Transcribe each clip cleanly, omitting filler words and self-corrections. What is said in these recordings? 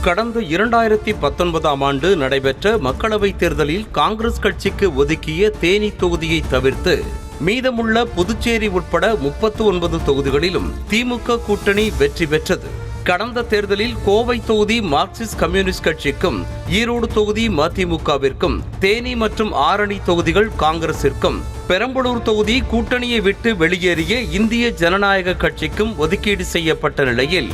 கடந்த 2019ஆம் ஆண்டு நடைபெற்ற மக்களவைத் தேர்தலில் காங்கிரஸ் கட்சிக்கு ஒதுக்கிய தேனி தொகுதியை தவிர்த்து மீதமுள்ள புதுச்சேரி உட்பட 39 தொகுதிகளிலும் திமுக கூட்டணி வெற்றி பெற்றது. கடந்த தேர்தலில் கோவை தொகுதி மார்க்சிஸ்ட் கம்யூனிஸ்ட் கட்சிக்கும், ஈரோடு தொகுதி மதிமுகவிற்கும், தேனி மற்றும் ஆரணி தொகுதிகள் காங்கிரசிற்கும், பெரம்பலூர் தொகுதி கூட்டணியை விட்டு வெளியேறிய இந்திய ஜனநாயக கட்சிக்கும் ஒதுக்கீடு செய்யப்பட்ட நிலையில்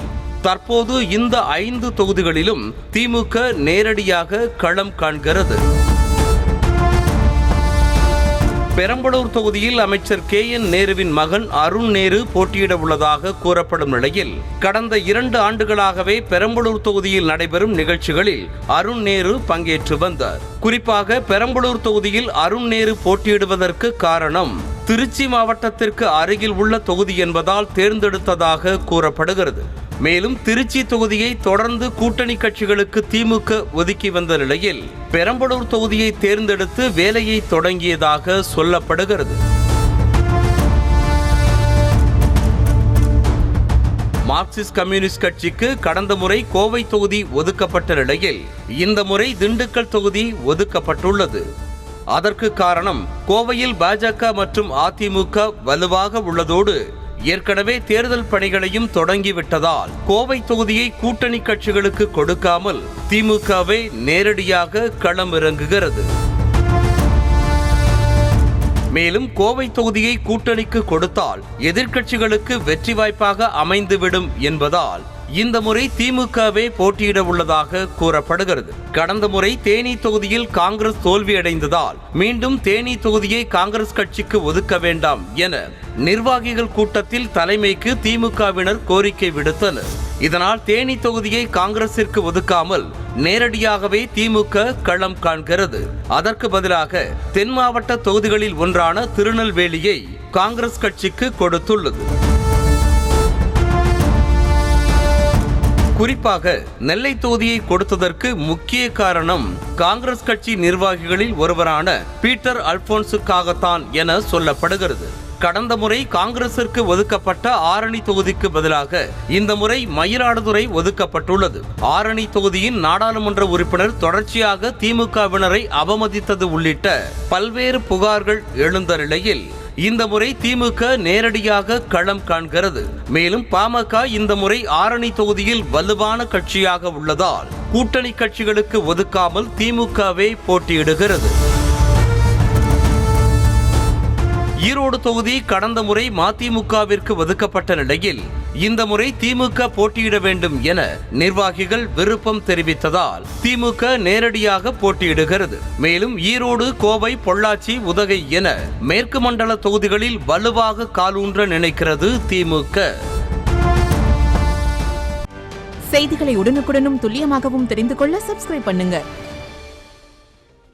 தற்போது இந்த 5 தொகுதிகளிலும் திமுக நேரடியாக களம் காண்கிறது. பெரம்பலூர் தொகுதியில் அமைச்சர் KN நேருவின் மகன் அருண் நேரு போட்டியிட உள்ளதாக கூறப்படும் நிலையில் கடந்த 2 ஆண்டுகளாகவே பெரம்பலூர் தொகுதியில் நடைபெறும் நிகழ்ச்சிகளில் அருண் நேரு பங்கேற்று வந்தார். குறிப்பாக பெரம்பலூர் தொகுதியில் அருண் நேரு போட்டியிடுவதற்கு காரணம் திருச்சி மாவட்டத்திற்கு அருகில் உள்ள தொகுதி என்பதால் தேர்ந்தெடுத்ததாக கூறப்படுகிறது. மேலும் திருச்சி தொகுதியை தொடர்ந்து கூட்டணி கட்சிகளுக்கு திமுக ஒதுக்கி வந்த நிலையில் பெரம்பலூர் தொகுதியை தேர்ந்தெடுத்து வேலையை தொடங்கியதாக சொல்லப்படுகிறது. மார்க்சிஸ்ட் கம்யூனிஸ்ட் கட்சிக்கு கடந்த முறை கோவை தொகுதி ஒதுக்கப்பட்ட நிலையில் இந்த முறை திண்டுக்கல் தொகுதி ஒதுக்கப்பட்டுள்ளது. அதற்கு காரணம் கோவையில் பாஜக மற்றும் அதிமுக வலுவாக உள்ளதோடு ஏற்கனவே தேர்தல் பணிகளையும் தொடங்கிவிட்டதால் கோவை தொகுதியை கூட்டணி கட்சிகளுக்கு கொடுக்காமல் திமுகவே நேரடியாக களமிறங்குகிறது. மேலும் கோவை தொகுதியை கூட்டணிக்கு கொடுத்தால் எதிர்க்கட்சிகளுக்கு வெற்றி வாய்ப்பாக அமைந்துவிடும் என்பதால் இந்த முறை திமுகவே போட்டியிட உள்ளதாக கூறப்படுகிறது. கடந்த முறை தேனி தொகுதியில் காங்கிரஸ் தோல்வியடைந்ததால் மீண்டும் தேனி தொகுதியை காங்கிரஸ் கட்சிக்கு ஒதுக்க வேண்டாம் என நிர்வாகிகள் கூட்டத்தில் தலைமைக்கு திமுகவினர் கோரிக்கை விடுத்தனர். இதனால் தேனி தொகுதியை காங்கிரசிற்கு ஒதுக்காமல் நேரடியாகவே திமுக களம் காண்கிறது. அதற்கு பதிலாக தென் மாவட்ட தொகுதிகளில் ஒன்றான திருநெல்வேலியை காங்கிரஸ் கட்சிக்கு கொடுத்துள்ளது. குறிப்பாக நெல்லை தொகுதியை கொடுத்ததற்கு முக்கிய காரணம் காங்கிரஸ் கட்சி நிர்வாகிகளில் ஒருவரான பீட்டர் அல்போன்ஸுக்காகத்தான் என சொல்லப்படுகிறது. கடந்த முறை காங்கிரசிற்கு ஒதுக்கப்பட்ட ஆரணி தொகுதிக்கு பதிலாக இந்த முறை மயிலாடுதுறை ஒதுக்கப்பட்டுள்ளது. ஆரணி தொகுதியின் நாடாளுமன்ற உறுப்பினர் தொடர்ச்சியாக திமுகவினரை அவமதித்தது உள்ளிட்ட பல்வேறு புகார்கள் எழுந்த நிலையில் இந்த முறை திமுக நேரடியாக களம் காண்கிறது. மேலும் பாமக இந்த முறை ஆரணி தொகுதியில் வலுவான கட்சியாக உள்ளதால் கூட்டணி கட்சிகளுக்கு ஒதுக்காமல் திமுகவே போட்டியிடுகிறது. ஈரோடு தொகுதி கடந்த முறை மதிமுகவிற்கு ஒதுக்கப்பட்ட நிலையில் இந்த முறை திமுக போட்டியிட வேண்டும் என நிர்வாகிகள் விருப்பம் தெரிவித்ததால் திமுக நேரடியாக போட்டியிடுகிறது. மேலும் ஈரோடு, கோவை, பொள்ளாச்சி, உதகை என மேற்கு மண்டல தொகுதிகளில் வலுவாக காலூன்ற நினைக்கிறது திமுக. செய்திகளை உடனுக்குடனும் துல்லியமாகவும் தெரிந்து கொள்ள சப்ஸ்கிரைப் பண்ணுங்க.